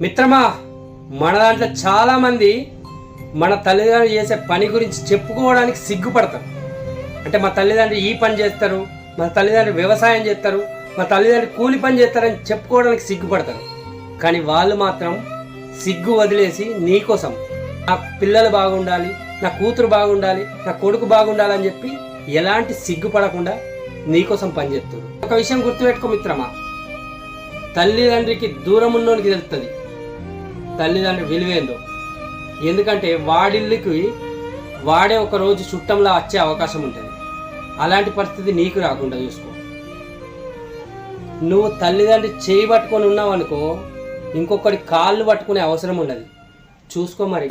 మిత్రమా, మన దాంట్లో చాలా మంది మన తల్లిదండ్రులు చేసే పని గురించి చెప్పుకోవడానికి సిగ్గుపడతారు. అంటే మా తల్లిదండ్రులు ఈ పని చేస్తారు, మా తల్లిదండ్రులు వ్యవసాయం చేస్తారు, మా తల్లిదండ్రులు కూలి పని చేస్తారని చెప్పుకోవడానికి సిగ్గుపడతారు. కానీ వాళ్ళు మాత్రం సిగ్గు వదిలేసి నీకోసం నా పిల్లలు బాగుండాలి, నా కూతురు బాగుండాలి, నా కొడుకు బాగుండాలని చెప్పి ఎలాంటి సిగ్గుపడకుండా నీకోసం పనిచేస్తారు. ఒక విషయం గుర్తుపెట్టుకో మిత్రమా, తల్లిదండ్రికి దూరం ఉన్నోనికి తెలుస్తుంది తల్లిదండ్రి విలువేందో. ఎందుకంటే వాడిల్లికి వాడే ఒక రోజు చుట్టంలా వచ్చే అవకాశం ఉంటుంది. అలాంటి పరిస్థితి నీకు రాకుండా చూసుకో. నువ్వు తల్లిదండ్రి చేయి పట్టుకొని ఉన్నావు అనుకో, ఇంకొకటి కాళ్ళు పట్టుకునే అవసరం ఉండదు. చూసుకో మరి.